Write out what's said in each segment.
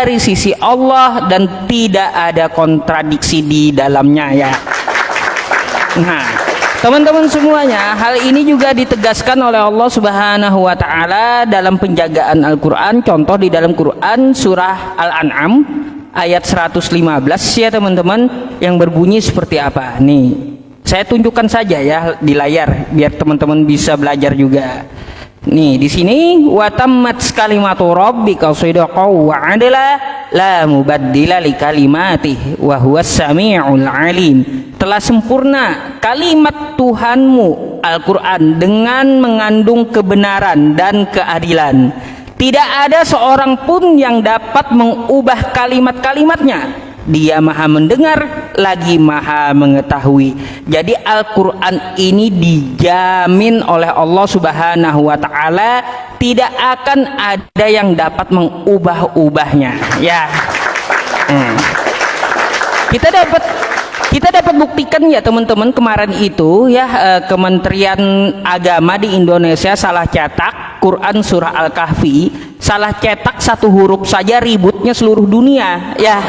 dari sisi Allah dan tidak ada kontradiksi di dalamnya ya. Nah, teman-teman semuanya, hal ini juga ditegaskan oleh Allah Subhanahu wa taala dalam penjagaan Al-Qur'an. Contoh di dalam Quran surah Al-An'am ayat 115 ya teman-teman, yang berbunyi seperti apa? Nih, saya tunjukkan saja ya di layar biar teman-teman bisa belajar juga. Nih di sini wa tammat kalimatu rabbika shidqan wa adla la mubaddila li kalimatihi wa huwas samiul alim. Telah sempurna kalimat Tuhanmu Al-Qur'an dengan mengandung kebenaran dan keadilan. Tidak ada seorang pun yang dapat mengubah kalimat-kalimatnya. Dia maha mendengar lagi maha mengetahui. Jadi Al-Quran ini dijamin oleh Allah Subhanahu wa ta'ala tidak akan ada yang dapat mengubah-ubahnya ya. Kita dapat buktikan ya teman-teman, kemarin itu ya Kementerian Agama di Indonesia salah cetak Quran surah Al-Kahfi, salah cetak satu huruf saja ributnya seluruh dunia ya.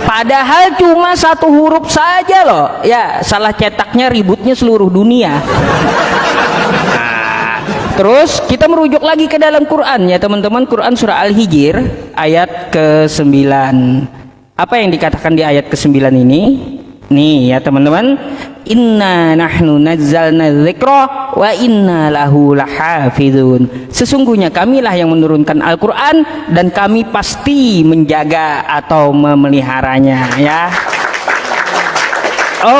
Padahal cuma satu huruf saja loh ya, salah cetaknya ributnya seluruh dunia. Nah, terus kita merujuk lagi ke dalam Quran ya teman-teman, Quran surah Al-Hijr ayat ke-9. Apa yang dikatakan di ayat ke-9 ini? Nih ya teman-teman, inna nahnu nazzalna dzikra wa inna lahu lahafizun. Sesungguhnya kamilah yang menurunkan Al-Qur'an dan kami pasti menjaga atau memeliharanya ya.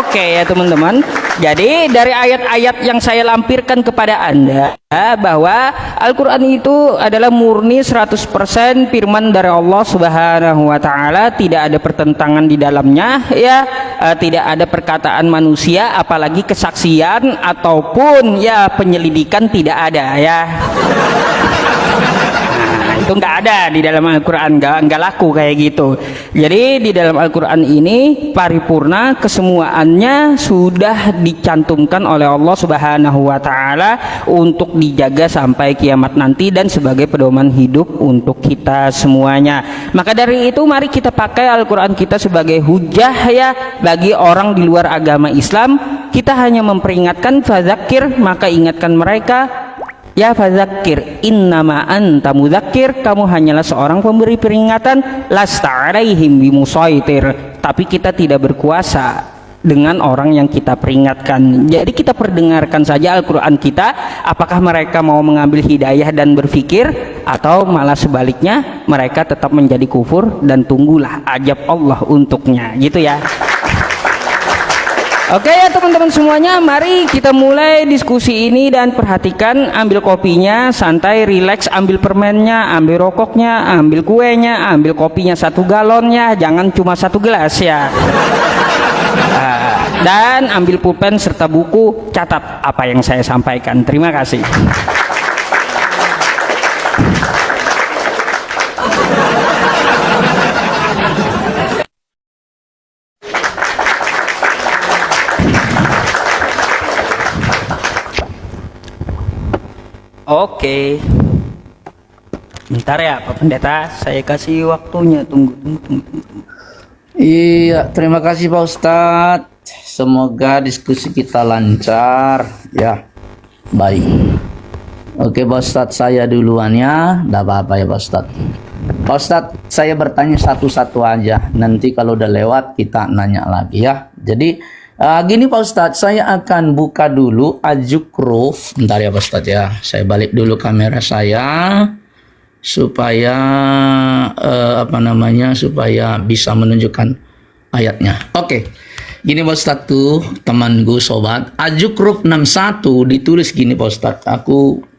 Oke ya teman-teman. Jadi dari ayat-ayat yang saya lampirkan kepada Anda bahwa Al-Quran itu adalah murni 100% firman dari Allah Subhanahu wa ta'ala, tidak ada pertentangan di dalamnya ya, tidak ada perkataan manusia apalagi kesaksian ataupun ya penyelidikan tidak ada ya. Itu nggak ada di dalam Al-Quran, nggak laku kayak gitu. Jadi di dalam Al-Quran ini paripurna, kesemuaannya sudah dicantumkan oleh Allah Subhanahu wa ta'ala untuk dijaga sampai kiamat nanti dan sebagai pedoman hidup untuk kita semuanya. Maka dari itu mari kita pakai Al-Quran kita sebagai hujah ya bagi orang di luar agama Islam. Kita hanya memperingatkan, fadzakir, maka ingatkan mereka. Ya fadzakir innama anta mudzakir, kamu hanyalah seorang pemberi peringatan, lasta alaihim bimusaitir, tapi kita tidak berkuasa dengan orang yang kita peringatkan. Jadi kita perdengarkan saja Al-Quran kita, apakah mereka mau mengambil hidayah dan berpikir, atau malah sebaliknya mereka tetap menjadi kufur dan tunggulah ajab Allah untuknya gitu ya. Oke ya teman-teman semuanya, mari kita mulai diskusi ini dan perhatikan, ambil kopinya, santai, rileks, ambil permennya, ambil rokoknya, ambil kuenya, ambil kopinya 1 galonnya, jangan cuma 1 gelas ya. Dan ambil pulpen serta buku, catat apa yang saya sampaikan. Terima kasih. Oke, bentar ya Pak Pendeta, saya kasih waktunya. Tunggu. Iya, terima kasih Pak Ustadz. Semoga diskusi kita lancar ya. Baik. Oke Pak Ustadz, saya duluan ya. Tidak apa-apa ya Pak Ustadz. Pak Ustadz, saya bertanya satu-satu aja. Nanti kalau udah lewat kita nanya lagi ya. Jadi gini Pak Ustadz, saya akan buka dulu Azukruf. Bentar ya Pak Ustadz ya, saya balik dulu kamera saya supaya supaya bisa menunjukkan ayatnya. Oke, gini Pak Ustadz tuh temanku sobat, Azukruf 61 ditulis gini Pak Ustadz.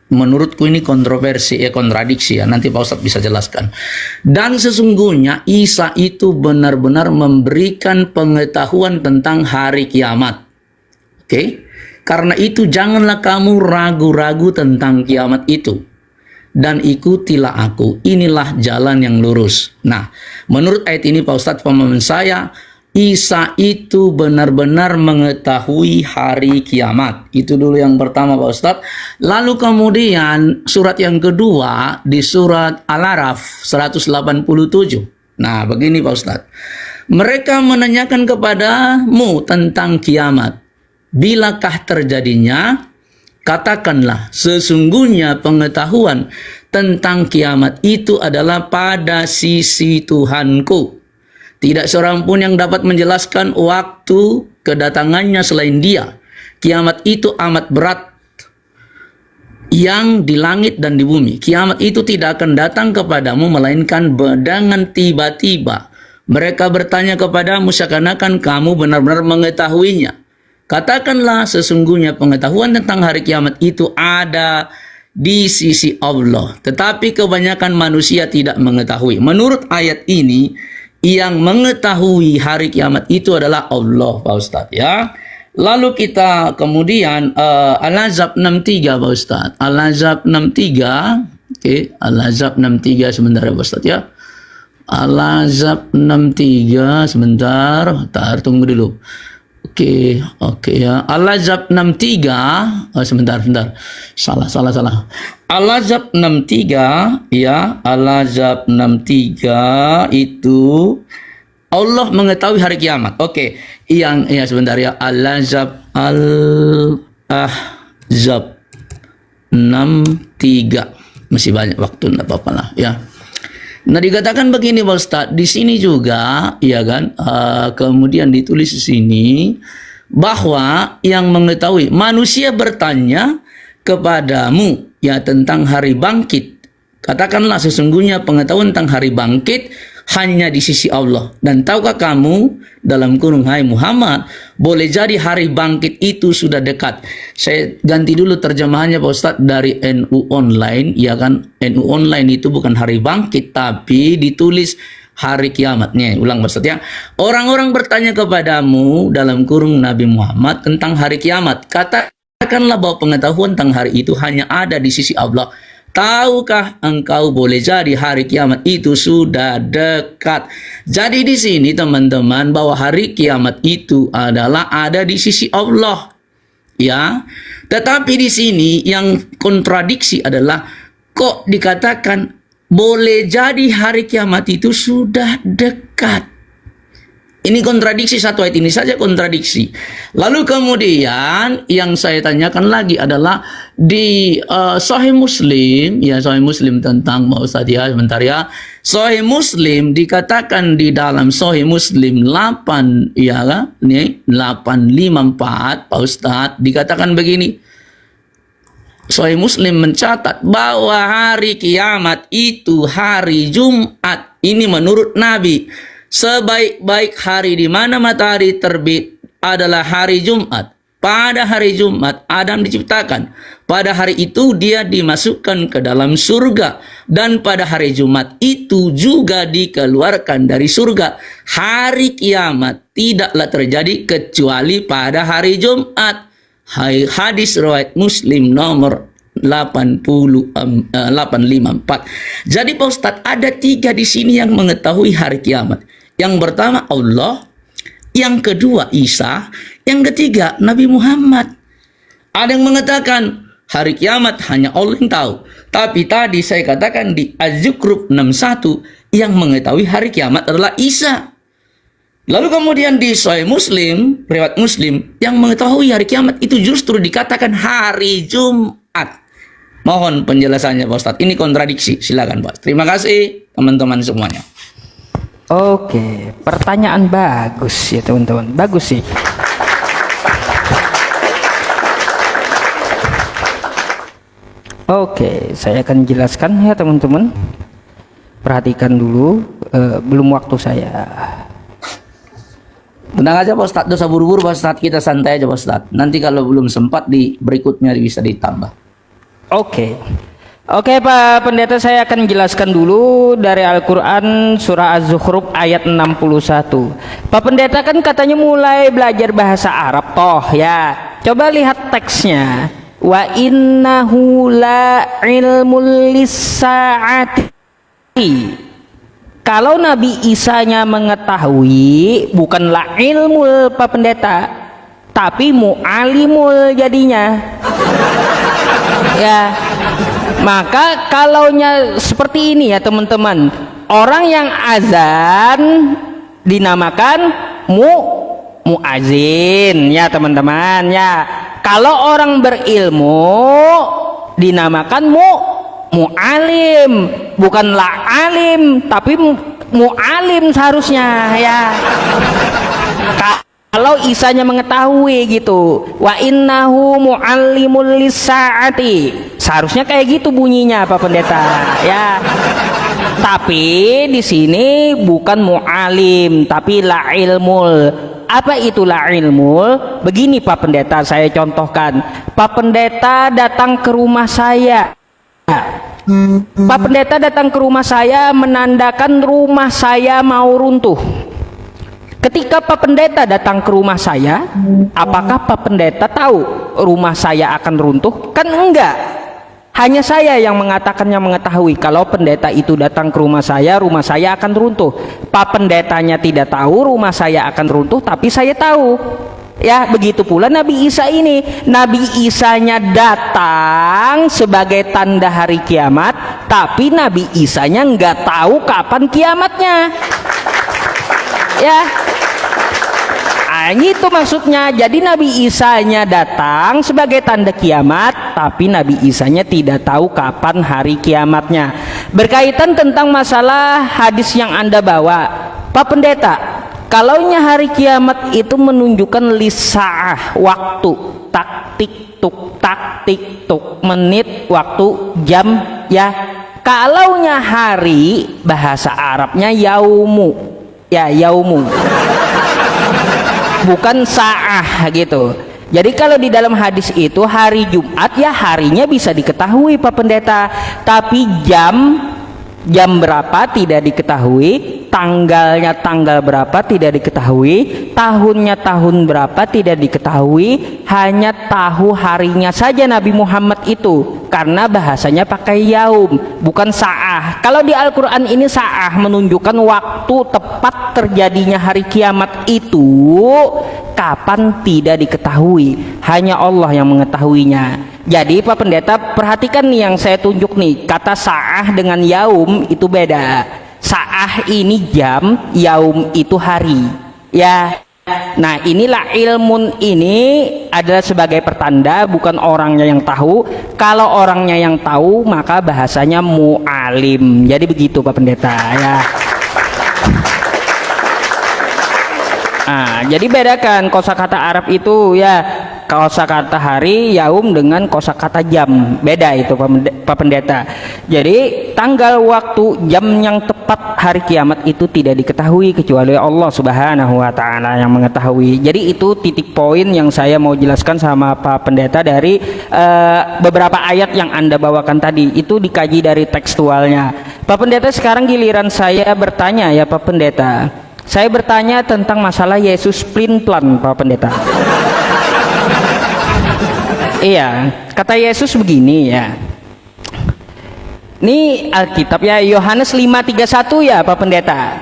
Menurutku ini kontroversi ya, kontradiksi ya, nanti Pak Ustadz bisa jelaskan. Dan sesungguhnya Isa itu benar-benar memberikan pengetahuan tentang hari kiamat. Oke? Karena itu janganlah kamu ragu-ragu tentang kiamat itu, dan ikutilah aku, inilah jalan yang lurus. Nah, menurut ayat ini Pak Ustadz, pemahaman saya, Isa itu benar-benar mengetahui hari kiamat. Itu dulu yang pertama Pak Ustadz. Lalu kemudian surat yang kedua di surat Al-Araf 187. Nah begini Pak Ustadz. Mereka menanyakan kepadamu tentang kiamat. Bilakah terjadinya? Katakanlah, sesungguhnya pengetahuan tentang kiamat itu adalah pada sisi Tuhanku. Tidak seorang pun yang dapat menjelaskan waktu kedatangannya selain Dia. Kiamat itu amat berat yang di langit dan di bumi. Kiamat itu tidak akan datang kepadamu melainkan dengan tiba-tiba. Mereka bertanya kepadamu seakan-akan kamu benar-benar mengetahuinya. Katakanlah, sesungguhnya pengetahuan tentang hari kiamat itu ada di sisi Allah. Tetapi kebanyakan manusia tidak mengetahui. Menurut ayat ini, yang mengetahui hari kiamat itu adalah Allah, Pak Ustadz, ya. Lalu kita kemudian Al-Ahzab 63, Pak Ustadz. Al-Ahzab 63, oke, Al-Ahzab 63 sebentar ya, Pak Ustadz, ya. Al-Ahzab 63 sebentar, tunggu dulu. Oke ya. Al-Ahzab 63, sebentar. Salah. Al-Ahzab 63 ya, Al-Ahzab 63 itu Allah mengetahui hari kiamat. Oke. Ya sebentar ya. Al-Ahzab 63. Masih banyak waktu, enggak apa-apa lah ya. Nah dikatakan begini Pak Ustadz, di sini juga ya kan, kemudian ditulis di sini bahwa yang mengetahui, manusia bertanya kepadamu ya tentang hari bangkit. Katakanlah, sesungguhnya pengetahuan tentang hari bangkit hanya di sisi Allah. Dan tahukah kamu, dalam kurung, hai Muhammad, boleh jadi hari bangkit itu sudah dekat. Saya ganti dulu terjemahannya Pak Ustadz dari NU Online, ya kan. NU Online itu bukan hari bangkit, tapi ditulis hari kiamatnya. Ulang Pak Ustadz ya. Orang-orang bertanya kepadamu, dalam kurung Nabi Muhammad, tentang hari kiamat. Katakanlah bahwa pengetahuan tentang hari itu hanya ada di sisi Allah. Tahukah engkau boleh jadi hari kiamat itu sudah dekat. Jadi di sini teman-teman, bahwa hari kiamat itu adalah ada di sisi Allah. Ya. Tetapi di sini yang kontradiksi adalah, kok dikatakan boleh jadi hari kiamat itu sudah dekat. Ini kontradiksi, satu ayat ini saja kontradiksi. Lalu kemudian yang saya tanyakan lagi adalah di Sahih Muslim, ya Sahih Muslim tentang Pak Ustadz ya, sebentar ya. Sahih Muslim dikatakan di dalam Sahih Muslim 8 ya kan, nih 854 Pak Ustadz, dikatakan begini. Sahih Muslim mencatat bahwa hari kiamat itu hari Jumat. Ini menurut Nabi. Sebaik-baik hari di mana matahari terbit adalah hari Jumat. Pada hari Jumat Adam diciptakan. Pada hari itu dia dimasukkan ke dalam surga. Dan pada hari Jumat itu juga dikeluarkan dari surga. Hari kiamat tidaklah terjadi kecuali pada hari Jumat. Hadis riwayat Muslim nomor 854. Jadi Pak Ustadz, ada 3 di sini yang mengetahui hari kiamat. Yang pertama Allah, yang kedua Isa, yang ketiga Nabi Muhammad. Ada yang mengatakan hari kiamat hanya Allah yang tahu. Tapi tadi saya katakan di Az-Zukhruf 61, yang mengetahui hari kiamat adalah Isa. Lalu kemudian di Sahih Muslim, riwayat Muslim, yang mengetahui hari kiamat itu justru dikatakan hari Jumat. Mohon penjelasannya Pak Ustadz. Ini kontradiksi. Silakan Pak. Terima kasih teman-teman semuanya. Oke, pertanyaan bagus ya teman-teman. Bagus sih. Oke, saya akan jelaskan ya teman-teman. Perhatikan dulu, belum waktu saya. Tenang aja Pak Ustadz, dosa buru-buru Pak Ustadz, kita santai aja Pak Ustadz. Nanti kalau belum sempat di berikutnya bisa ditambah. Oke, Pak Pendeta, saya akan jelaskan dulu dari Al-Quran surah Az-Zukhruf ayat 61. Pak Pendeta kan katanya mulai belajar bahasa Arab toh ya. Coba lihat teksnya. Wa innahu la ilmul lis-sa'ati. Kalau Nabi Isanya mengetahui, bukanlah ilmu Pak Pendeta, tapi mu'alimul jadinya. Ya, maka kalaunya seperti ini ya teman-teman, orang yang azan dinamakan muazin ya teman-teman ya. Kalau orang berilmu dinamakan mu'alim, bukanlah alim tapi mu'alim seharusnya ya. Kalau Isanya mengetahui gitu, wa innahu mu'allimul lisaati, seharusnya kayak gitu bunyinya Pak Pendeta ya. Tapi di sini bukan mu'alim tapi la ilmul. Apa itu la ilmul? Begini Pak Pendeta, saya contohkan. Pak Pendeta datang ke rumah saya. Pak Pendeta datang ke rumah saya menandakan rumah saya mau runtuh. Ketika Pak Pendeta datang ke rumah saya, apakah Pak Pendeta tahu rumah saya akan runtuh? Kan enggak. Hanya saya yang mengatakannya mengetahui kalau pendeta itu datang ke rumah saya akan runtuh. Pak Pendetanya tidak tahu rumah saya akan runtuh, tapi saya tahu. Ya, begitu pula Nabi Isa ini. Nabi Isanya datang sebagai tanda hari kiamat, tapi Nabi Isanya nggak tahu kapan kiamatnya. Ya, itu maksudnya. Jadi Nabi Isanya datang sebagai tanda kiamat, tapi Nabi Isanya tidak tahu kapan hari kiamatnya. Berkaitan tentang masalah hadis yang Anda bawa, Pak Pendeta, kalaunya hari kiamat itu menunjukkan lisaah, waktu, taktik tuk, menit, waktu, jam ya. Kalaunya hari, bahasa Arabnya yaumu ya, yaumu, bukan sa'ah gitu. Jadi kalau di dalam hadis itu hari Jumat ya harinya bisa diketahui Pak Pendeta, tapi jam berapa tidak diketahui, tanggalnya tanggal berapa tidak diketahui, tahunnya tahun berapa tidak diketahui, hanya tahu harinya saja Nabi Muhammad itu, karena bahasanya pakai yaum bukan sa'ah. Kalau di Al-Quran ini sa'ah menunjukkan waktu tepat terjadinya hari kiamat itu kapan tidak diketahui, hanya Allah yang mengetahuinya. Jadi Pak Pendeta perhatikan nih yang saya tunjuk nih, kata sa'ah dengan yaum itu beda. Sa'ah ini jam, yaum itu hari ya. Nah inilah ilmun, ini adalah sebagai pertanda, bukan orangnya yang tahu. Kalau orangnya yang tahu maka bahasanya mu'alim. Jadi begitu Pak Pendeta ya. Jadi bedakan kosakata Arab itu ya, kosakata hari yaum dengan kosakata jam, beda itu Pak Pendeta. Jadi tanggal, waktu, jam yang tepat hari kiamat itu tidak diketahui kecuali Allah Subhanahu wa taala yang mengetahui. Jadi itu titik poin yang saya mau jelaskan sama Pak Pendeta dari beberapa ayat yang Anda bawakan tadi, itu dikaji dari tekstualnya. Pak Pendeta, sekarang giliran saya bertanya ya Pak Pendeta. Saya bertanya tentang masalah Yesus plin-plan Pak Pendeta. Iya, kata Yesus begini ya. Ini Alkitab ya, Yohanes 5:31 ya Pak Pendeta.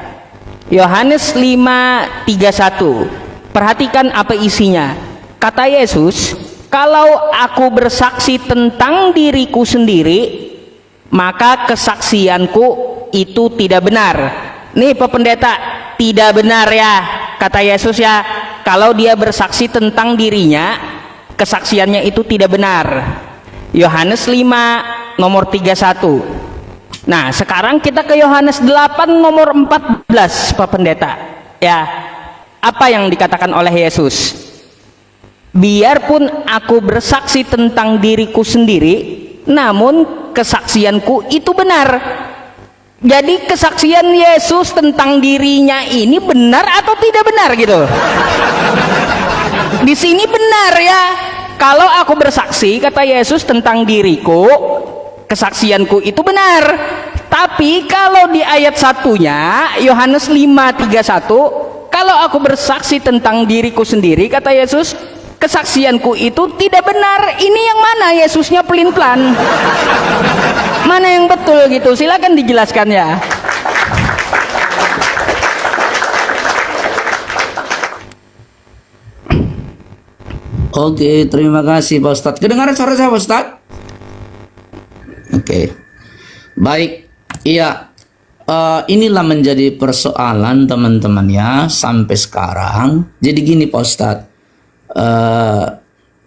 Yohanes 5:31. Perhatikan apa isinya. Kata Yesus, kalau aku bersaksi tentang diriku sendiri, maka kesaksianku itu tidak benar. Nih Pak Pendeta, tidak benar ya, kata Yesus ya. Kalau dia bersaksi tentang dirinya, kesaksiannya itu tidak benar. Yohanes 5 nomor 31. Nah sekarang kita ke Yohanes 8 nomor 14 Pak Pendeta ya. Apa yang dikatakan oleh Yesus? Biarpun aku bersaksi tentang diriku sendiri, namun kesaksianku itu benar. Jadi kesaksian Yesus tentang dirinya ini benar atau tidak benar gitu? Di sini benar ya. Kalau aku bersaksi, kata Yesus, tentang diriku, kesaksianku itu benar. Tapi kalau di ayat satunya Yohanes 5:31, kalau aku bersaksi tentang diriku sendiri, kata Yesus, kesaksianku itu tidak benar. Ini yang mana Yesusnya pelin-pelan? Mana yang betul gitu? Silakan dijelaskan ya. Oke, terima kasih Pak Ustadz. Kedengaran suara saya Pak Ustadz? Oke. Baik. Iya. Inilah menjadi persoalan teman-teman ya sampai sekarang. Jadi gini Pak Ustadz.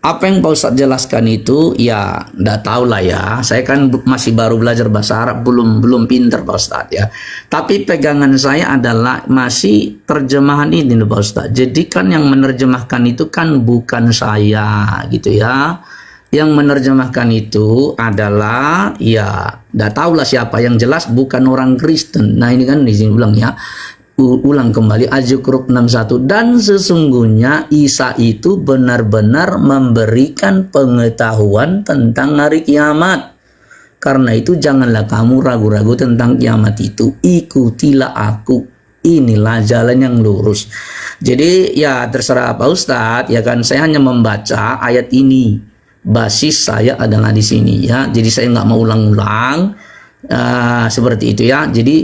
Apa yang Pak Ustadz jelaskan itu ya enggak tahu lah ya. Saya kan masih baru belajar bahasa Arab, belum pinter Pak Ustadz ya. Tapi pegangan saya adalah masih terjemahan ini Pak Ustadz. Jadi kan yang menerjemahkan itu kan bukan saya gitu ya. Yang menerjemahkan itu adalah ya enggak tahu lah siapa, yang jelas bukan orang Kristen. Nah ini kan di sini ulang ya. Ulang kembali Az-Zukhruf 61, dan sesungguhnya Isa itu benar-benar memberikan pengetahuan tentang hari kiamat. Karena itu janganlah kamu ragu-ragu tentang kiamat itu, ikutilah aku, inilah jalan yang lurus. Jadi ya terserah Pak Ustadz ya kan, saya hanya membaca ayat ini, basis saya adalah di sini ya, jadi saya nggak mau ulang-ulang. Seperti itu ya. Jadi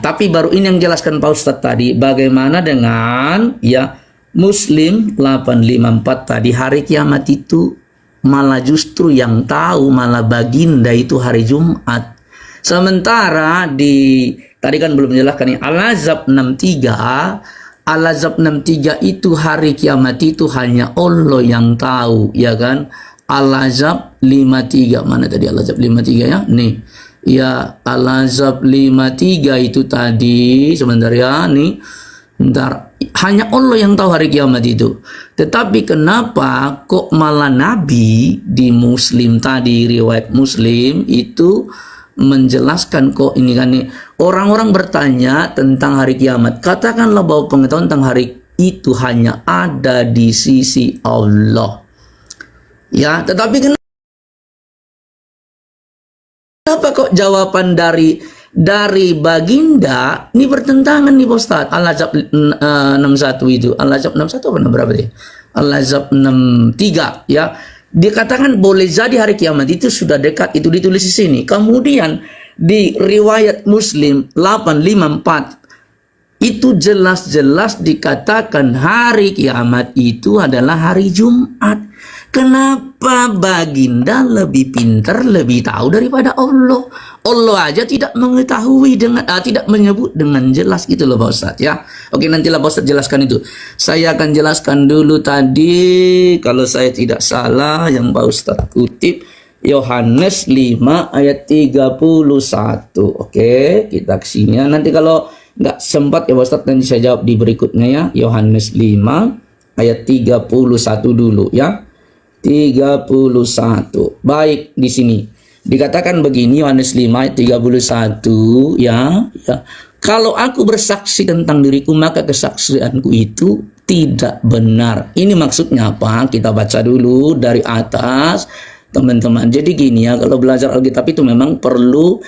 tapi baru ini yang jelaskan Pak Ustadz tadi, bagaimana dengan ya Muslim 854 tadi, hari kiamat itu malah justru yang tahu malah baginda itu hari Jumat. Sementara di tadi kan belum menjelaskan nih Al-Ahzab 63, Al-Ahzab 63 itu hari kiamat itu hanya Allah yang tahu ya kan. Al-Ahzab 53 mana tadi Al-Ahzab 53 ya nih. Ya, Al-Ahzab 53 itu tadi sebentar ya nih. Bentar, hanya Allah yang tahu hari kiamat itu. Tetapi kenapa kok malah Nabi di Muslim tadi, riwayat Muslim itu menjelaskan kok ini kan nih. Orang-orang bertanya tentang hari kiamat. Katakanlah bahwa pengetahuan tentang hari itu hanya ada di sisi Allah. Ya, tetapi kenapa kok jawaban dari baginda ini bertentangan nih Pak Ustadz? Al-Ahzab 61 itu. Al-Ahzab 61 apa berapa deh? Al-Ahzab 63 ya. Dikatakan boleh jadi hari kiamat itu sudah dekat, itu ditulis di sini. Kemudian di riwayat Muslim 854 itu jelas-jelas dikatakan hari kiamat itu adalah hari Jumat. Kenapa baginda lebih pintar, lebih tahu daripada Allah? Allah aja tidak mengetahui dengan tidak menyebut dengan jelas gitu loh Pak Ustadz ya. Oke, nantilah Pak Ustadz jelaskan itu. Saya akan jelaskan dulu tadi kalau saya tidak salah yang Pak Ustadz kutip Yohanes 5 ayat 31. Oke, kita ke sini ya. Nanti kalau nggak sempat ya Pak Ustadz nanti saya jawab di berikutnya ya. Yohanes 5 ayat 31 dulu ya. 31. Baik, di sini dikatakan begini Yohanes 5 ayat 31 ya. Kalau aku bersaksi tentang diriku maka kesaksianku itu tidak benar. Ini maksudnya apa? Kita baca dulu dari atas teman-teman. Jadi gini ya, kalau belajar Alkitab itu memang perlu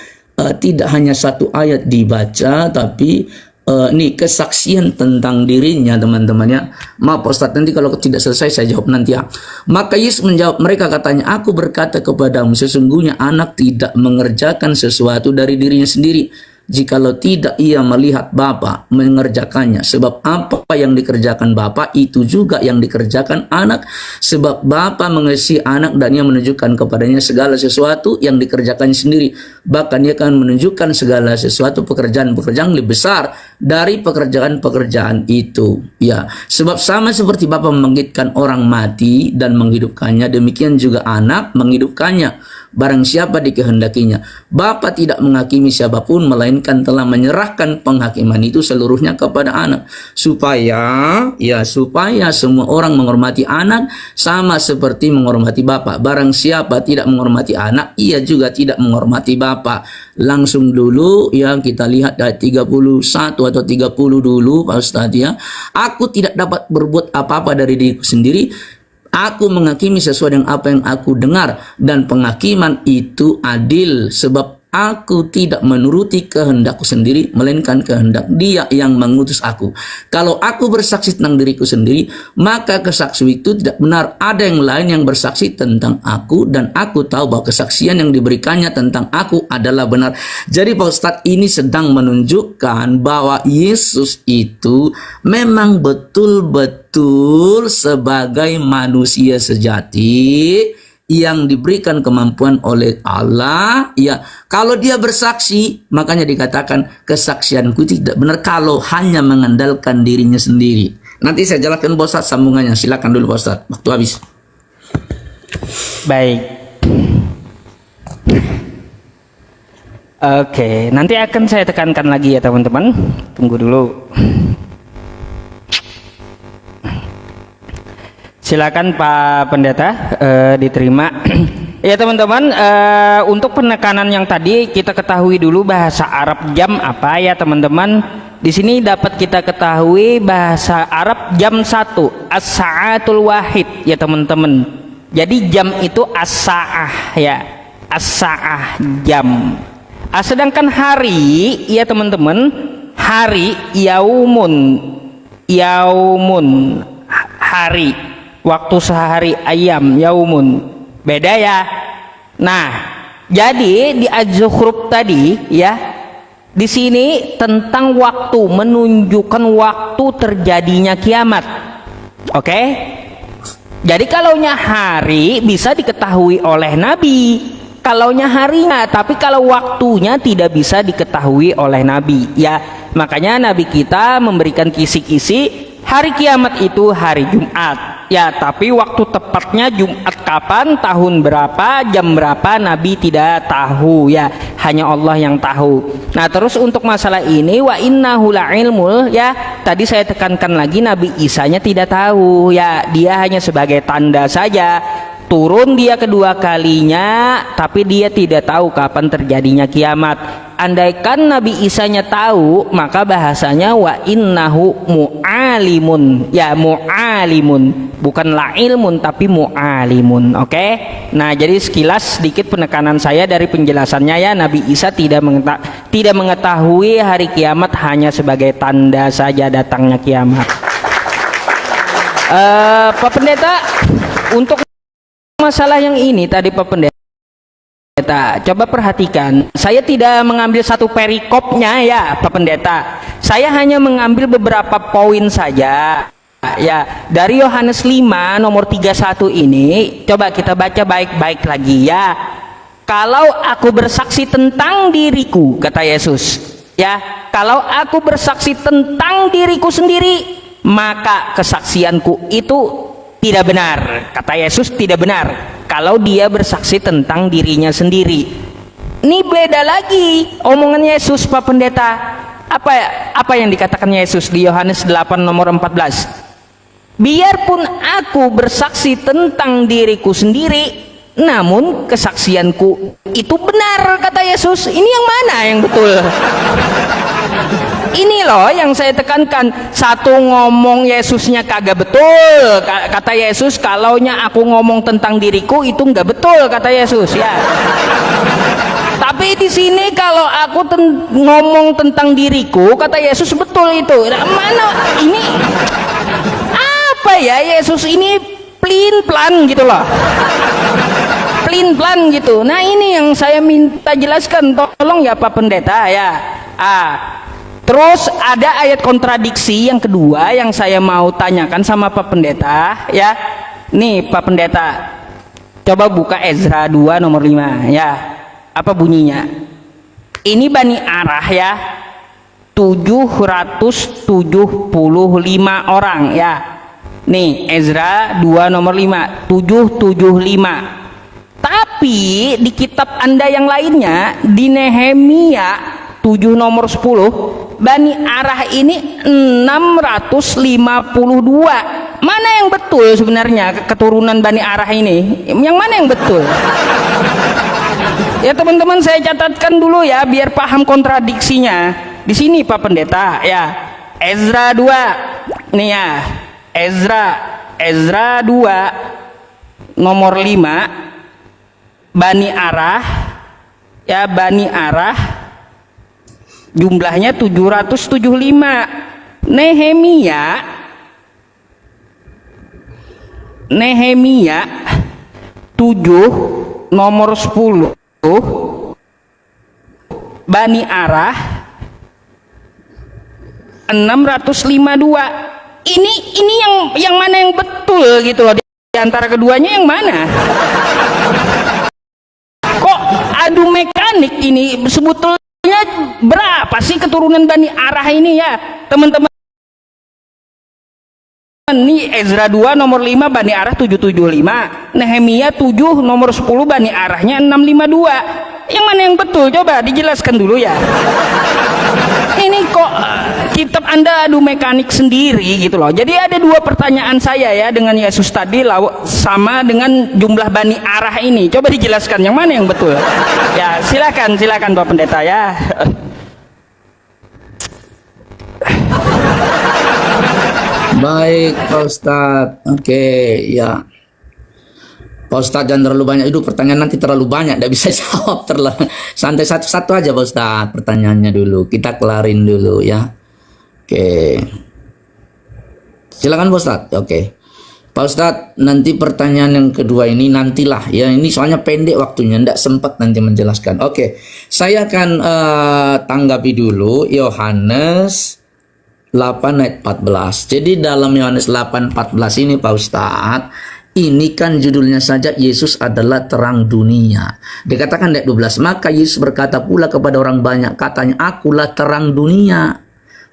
tidak hanya satu ayat dibaca, tapi nih kesaksian tentang dirinya teman-teman ya. Maaf Ustaz, nanti kalau tidak selesai saya jawab nanti ya. Maka Yesus menjawab mereka katanya, aku berkata kepadamu sesungguhnya anak tidak mengerjakan sesuatu dari dirinya sendiri, jikalau tidak ia melihat Bapa mengerjakannya. Sebab apa yang dikerjakan Bapa itu juga yang dikerjakan anak. Sebab Bapa mengasihi anak dan ia menunjukkan kepadanya segala sesuatu yang dikerjakannya sendiri. Bahkan ia akan menunjukkan segala sesuatu pekerjaan-pekerjaan lebih besar dari pekerjaan-pekerjaan itu. Ya, sebab sama seperti Bapa membangkitkan orang mati dan menghidupkannya, demikian juga anak menghidupkannya barang siapa dikehendakinya. Bapa tidak menghakimi siapapun, melainkan telah menyerahkan penghakiman itu seluruhnya kepada anak, supaya semua orang menghormati anak sama seperti menghormati Bapa. Barang siapa tidak menghormati anak, ia juga tidak menghormati Bapa. Langsung dulu ya, kita lihat ayat 31 atau 30 dulu Pak Ustadz ya. Aku tidak dapat berbuat apa-apa dari diriku sendiri. Aku menghakimi sesuai dengan apa yang aku dengar, dan penghakiman itu adil, sebab aku tidak menuruti kehendakku sendiri, melainkan kehendak Dia yang mengutus aku. Kalau aku bersaksi tentang diriku sendiri, maka kesaksian itu tidak benar. Ada yang lain yang bersaksi tentang aku, dan aku tahu bahwa kesaksian yang diberikannya tentang aku adalah benar. Jadi Pak Ustadz ini sedang menunjukkan bahwa Yesus itu memang betul-betul sebagai manusia sejati yang diberikan kemampuan oleh Allah. Ya, kalau dia bersaksi, makanya dikatakan kesaksianku tidak benar kalau hanya mengandalkan dirinya sendiri. Nanti saya jelaskan Pak Ustadz sambungannya. Silakan dulu Pak Ustadz, waktu habis. Baik. Oke, nanti akan saya tekankan lagi ya teman-teman. Tunggu dulu. Silakan Pak Pendeta, diterima. Ya teman-teman, untuk penekanan yang tadi kita ketahui dulu bahasa Arab jam apa ya teman-teman. Di sini dapat kita ketahui bahasa Arab jam 1, as-sa'atul wahid ya teman-teman. Jadi jam itu as-sa'ah ya, as-sa'ah jam. Sedangkan hari ya teman-teman, hari yaumun, hari, waktu sehari, ayam, yaumun, beda ya. Nah, jadi di Az-Zukhruf tadi ya, di sini tentang waktu, menunjukkan waktu terjadinya kiamat. Oke? Jadi kalaunya hari bisa diketahui oleh Nabi, kalaunya harinya, tapi kalau waktunya tidak bisa diketahui oleh Nabi ya. Makanya Nabi kita memberikan kisi-kisi hari kiamat itu hari Jumat ya, tapi waktu tepatnya Jumat kapan, tahun berapa, jam berapa, Nabi tidak tahu ya, hanya Allah yang tahu. Nah terus untuk masalah ini, wa innahu la'ilmul ya, tadi saya tekankan lagi, Nabi Isanya tidak tahu ya, dia hanya sebagai tanda saja. Turun dia kedua kalinya, tapi dia tidak tahu kapan terjadinya kiamat. Andaikan Nabi Isanya tahu, maka bahasanya wa innahu mu'alimun ya, mu'alimun, bukan la ilmun tapi mu'alimun. Oke? Nah jadi sekilas sedikit penekanan saya dari penjelasannya ya, Nabi Isa tidak mengetahui hari kiamat, hanya sebagai tanda saja datangnya kiamat. Pak Pendeta, untuk masalah yang ini tadi Pak Pendeta, coba perhatikan, saya tidak mengambil satu perikopnya ya Pak Pendeta, saya hanya mengambil beberapa poin saja ya, dari Yohanes 5 nomor 31 ini. Coba kita baca baik-baik lagi ya. Kalau aku bersaksi tentang diriku, kata Yesus ya, kalau aku bersaksi tentang diriku sendiri, maka kesaksianku itu tidak benar, kata Yesus, tidak benar kalau dia bersaksi tentang dirinya sendiri. Ini beda lagi omongan Yesus Pak Pendeta. Apa yang dikatakan Yesus di Yohanes 8 nomor 14? Biarpun aku bersaksi tentang diriku sendiri, namun kesaksianku itu benar, kata Yesus. Ini yang mana yang betul? Ini loh yang saya tekankan. Satu ngomong Yesusnya kagak betul, kata Yesus. Kalaunya aku ngomong tentang diriku itu nggak betul, kata Yesus ya. Tapi di sini kalau aku ngomong tentang diriku, kata Yesus, betul itu. Nah, mana ini? Apa ya, Yesus ini pelin-pelan gitu loh, pelin-pelan gitu. Nah ini yang saya minta jelaskan, tolong ya Pak Pendeta ya. Terus ada ayat kontradiksi yang kedua yang saya mau tanyakan sama Pak Pendeta ya. Nih Pak Pendeta, coba buka Ezra 2 nomor 5 ya. Apa bunyinya? Ini Bani Arah ya, 775 orang ya. Nih Ezra 2 nomor 5, 775. Tapi di kitab Anda yang lainnya, di Nehemia 7 nomor 10, Bani Arah ini 652. Mana yang betul sebenarnya keturunan Bani Arah ini? Yang mana yang betul? Ya teman-teman, saya catatkan dulu ya biar paham kontradiksinya. Di sini Pak Pendeta ya, Ezra 2 nih ya, Ezra 2 nomor 5, Bani Arah ya Bani Arah jumlahnya 775. Nehemia 7 nomor 10 Bani Arah 652. Ini yang mana yang betul gitu loh, di antara keduanya yang mana? Kok adu mekanik ini? Sebetulnya berapa sih keturunan Bani Arah ini ya teman-teman? Ini Ezra 2 nomor 5 Bani Arah 775, Nehemia 7 nomor 10 Bani Arahnya 652. Yang mana yang betul? Coba dijelaskan dulu ya. Ini kok kitab Anda adu mekanik sendiri gitu loh. Jadi ada dua pertanyaan saya ya dengan Yesus tadi sama dengan jumlah Bani Arah ini. Coba dijelaskan yang mana yang betul. Ya silakan Pak Pendeta ya. Baik Pak Ustadz. Oke, ya Pak Ustadz, jangan terlalu banyak itu pertanyaan, nanti terlalu banyak tidak bisa jawab. Santai satu-satu aja Pak Ustadz, pertanyaannya dulu kita kelarin dulu ya. Oke, silakan Pak Ustadz. Oke Pak Ustadz, nanti pertanyaan yang kedua ini nantilah ya, ini soalnya pendek waktunya, tidak sempat nanti menjelaskan. Oke, saya akan tanggapi dulu Yohanes 8 ayat 14. Jadi dalam Yohanes 8:14 ini Pak Ustadz, ini kan judulnya saja Yesus adalah terang dunia. Dikatakan ayat 12, maka Yesus berkata pula kepada orang banyak, katanya, akulah terang dunia.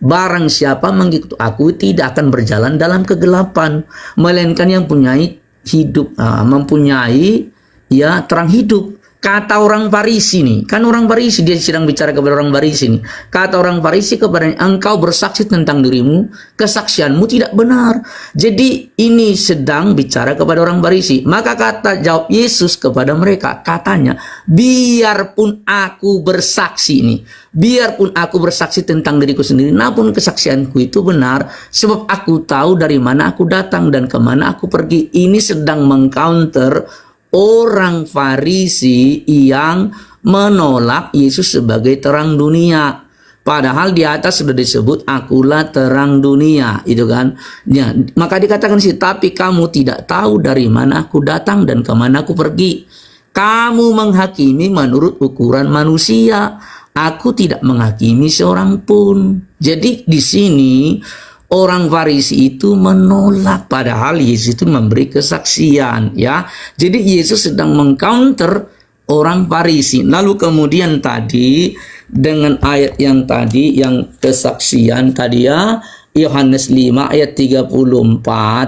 Barang siapa mengikuti aku tidak akan berjalan dalam kegelapan, melainkan yang mempunyai hidup, mempunyai ya terang hidup. Kata orang Farisi nih, kan orang Farisi, dia sedang bicara kepada orang Farisi nih. Kata orang Farisi kepadanya, engkau bersaksi tentang dirimu, kesaksianmu tidak benar. Jadi ini sedang bicara kepada orang Farisi. Maka kata jawab Yesus kepada mereka, katanya, biarpun aku bersaksi nih, biarpun aku bersaksi tentang diriku sendiri, namun kesaksianku itu benar, sebab aku tahu dari mana aku datang dan kemana aku pergi. Ini sedang mengcounter orang Farisi yang menolak Yesus sebagai terang dunia. Padahal di atas sudah disebut akulah terang dunia, itu kan. Ya, maka dikatakan sih, tapi kamu tidak tahu dari mana aku datang dan kemana aku pergi. Kamu menghakimi menurut ukuran manusia. Aku tidak menghakimi seorang pun. Jadi di sini orang Farisi itu menolak, padahal Yesus itu memberi kesaksian ya. Jadi Yesus sedang mengcounter orang Farisi. Lalu kemudian tadi dengan ayat yang tadi, yang kesaksian tadi ya, Yohanes 5 ayat 34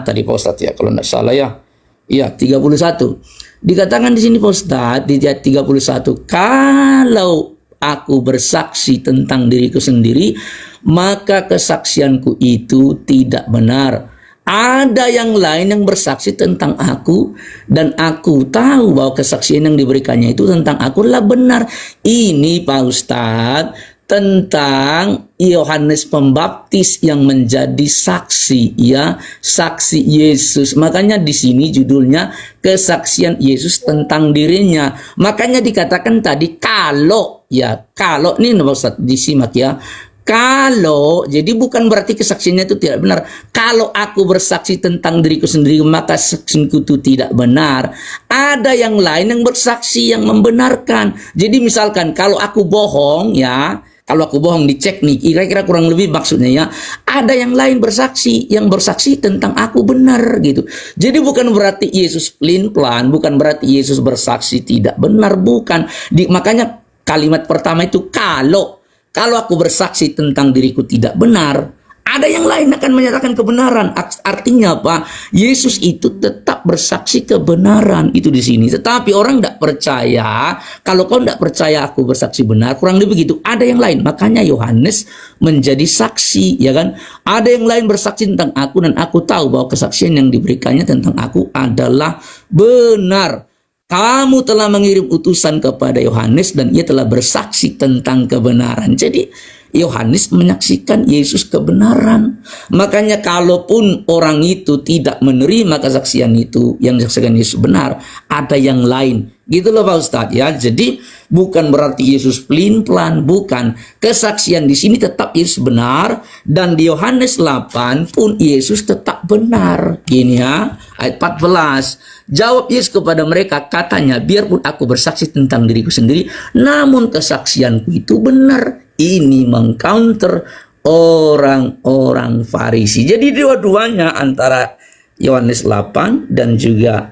tadi Pak Ustadz ya, kalau tidak salah ya. Iya, 31. Dikatakan di sini Pak Ustadz di ayat 31, kalau aku bersaksi tentang diriku sendiri, maka kesaksianku itu tidak benar. Ada yang lain yang bersaksi tentang aku, dan aku tahu bahwa kesaksian yang diberikannya itu tentang aku adalah benar. Ini Pak Ustadz tentang Yohanes Pembaptis yang menjadi saksi ya, saksi Yesus. Makanya di sini judulnya kesaksian Yesus tentang dirinya. Makanya dikatakan tadi kalau ini Pak Ustadz disimak ya. Kalau, jadi bukan berarti kesaksiannya itu tidak benar. Kalau aku bersaksi tentang diriku sendiri, maka saksiku itu tidak benar. Ada yang lain yang bersaksi, yang membenarkan. Jadi misalkan kalau aku bohong ya, kalau aku bohong dicek nih, kira-kira kurang lebih maksudnya ya, ada yang lain bersaksi, yang bersaksi tentang aku benar gitu. Jadi bukan berarti Yesus pelin-pelan, bukan berarti Yesus bersaksi tidak benar, bukan. Makanya kalimat pertama itu kalau aku bersaksi tentang diriku tidak benar, ada yang lain akan menyatakan kebenaran. Artinya apa? Yesus itu tetap bersaksi kebenaran itu di sini. Tetapi orang tidak percaya. Kalau kau tidak percaya aku bersaksi benar, kurang lebih begitu. Ada yang lain. Makanya Yohanes menjadi saksi, ya kan? Ada yang lain bersaksi tentang aku, dan aku tahu bahwa kesaksian yang diberikannya tentang aku adalah benar. Kamu telah mengirim utusan kepada Yohanes dan ia telah bersaksi tentang kebenaran. Jadi Yohanes menyaksikan Yesus kebenaran. Makanya kalaupun orang itu tidak menerima kesaksian itu, yang disaksikan Yesus benar, ada yang lain. Gitu loh Pak Ustadz ya. Jadi Bukan berarti Yesus pelin-pelan, bukan. Kesaksian di sini tetap Yesus benar, dan di Yohanes 8 pun Yesus tetap benar. Gini ya, ayat 14. Jawab Yesus kepada mereka, katanya, biarpun aku bersaksi tentang diriku sendiri, namun kesaksianku itu benar. Ini mengcounter orang-orang Farisi. Jadi dua-duanya antara Yohanes 8 dan juga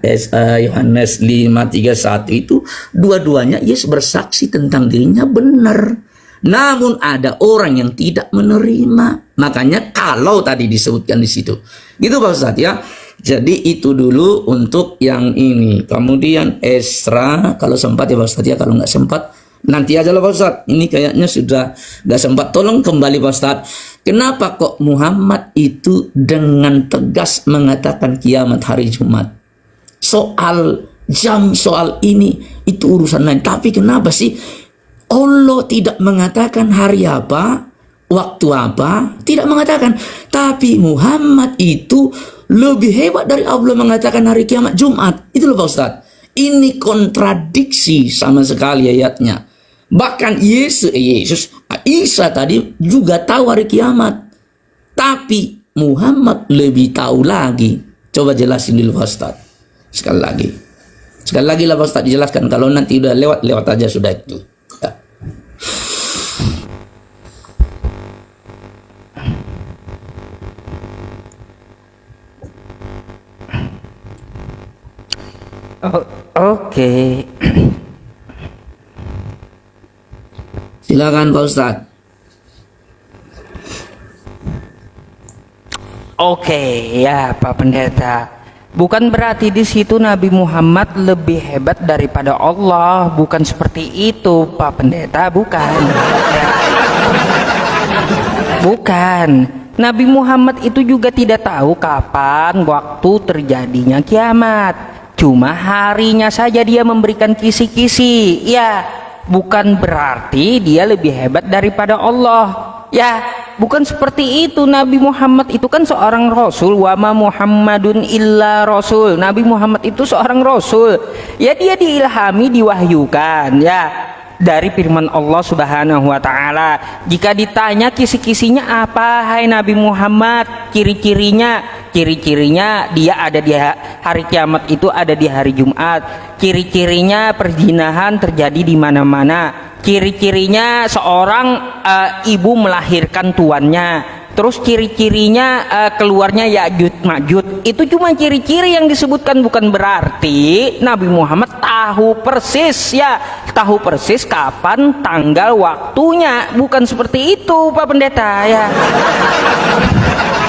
Yohanes 5:31 itu dua-duanya Yesus bersaksi tentang dirinya benar. Namun ada orang yang tidak menerima. Makanya kalau tadi disebutkan di situ. Gitu Pak Ustadz ya. Jadi itu dulu untuk yang ini. Kemudian Esra kalau sempat ya Pak Ustadz ya, kalau nggak sempat nanti aja lah Pak Ustadz. Ini kayaknya sudah nggak sempat. Tolong kembali Pak Ustadz. Kenapa kok Muhammad itu dengan tegas mengatakan kiamat hari Jumat? Soal jam, soal ini, itu urusan lain. Tapi kenapa sih Allah tidak mengatakan hari apa, waktu apa? Tidak mengatakan. Tapi Muhammad itu lebih hebat dari Allah mengatakan hari kiamat Jumat. Itu loh Pak Ustadz. Ini kontradiksi sama sekali ayatnya. Bahkan Isa tadi juga tahu hari kiamat. Tapi Muhammad lebih tahu lagi. Coba jelasin dulu Pak Ustadz. Sekali lagi. Sekali lagi lah Pak Ustadz dijelaskan. Kalau nanti udah lewat aja sudah itu. Ya. Oke. Silakan Pak Ustadz. Oke, ya Pak Pendeta. Bukan berarti di situ Nabi Muhammad lebih hebat daripada Allah, bukan seperti itu Pak Pendeta, bukan. Ya. Bukan. Nabi Muhammad itu juga tidak tahu kapan waktu terjadinya kiamat. Cuma harinya saja dia memberikan kisi-kisi. Ya, bukan berarti dia lebih hebat daripada Allah. Ya, bukan seperti itu. Nabi Muhammad itu kan seorang rasul. Wa ma Muhammadun illa rasul. Nabi Muhammad itu seorang rasul. Ya, dia diilhami, diwahyukan, ya, dari firman Allah Subhanahu wa taala. Jika ditanya kisi-kisinya apa hai Nabi Muhammad, ciri-cirinya dia ada di hari kiamat, itu ada di hari Jumat. Ciri-cirinya perzinahan terjadi di mana-mana. Ciri-cirinya seorang ibu melahirkan tuannya. Terus ciri-cirinya keluarnya Ya'juj Ma'juj. Itu cuma ciri-ciri yang disebutkan, bukan berarti Nabi Muhammad tahu persis, ya, tahu persis kapan tanggal waktunya. Bukan seperti itu Pak Pendeta, ya.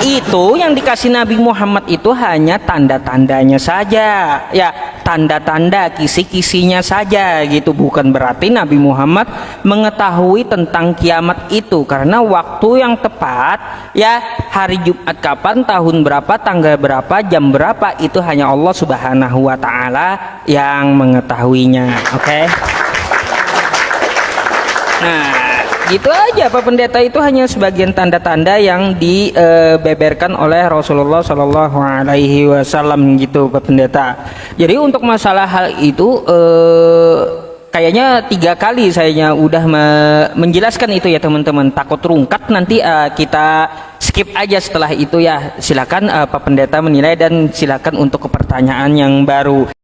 Itu yang dikasih Nabi Muhammad itu hanya tanda-tandanya saja, ya, tanda-tanda kisi-kisinya saja gitu. Bukan berarti Nabi Muhammad mengetahui tentang kiamat itu, karena waktu yang tepat, ya, hari Jumat kapan, tahun berapa, tanggal berapa, jam berapa, itu hanya Allah Subhanahu wa taala yang mengetahuinya. Oke. Nah, gitu aja Pak Pendeta, itu hanya sebagian tanda-tanda yang dibeberkan oleh Rasulullah Shallallahu Alaihi Wasallam gitu Pak Pendeta. Jadi untuk masalah hal itu kayaknya 3 kali saya udah menjelaskan itu ya teman-teman. Takut rungkat nanti kita skip aja setelah itu ya. Silakan Pak Pendeta menilai dan silakan untuk pertanyaan yang baru.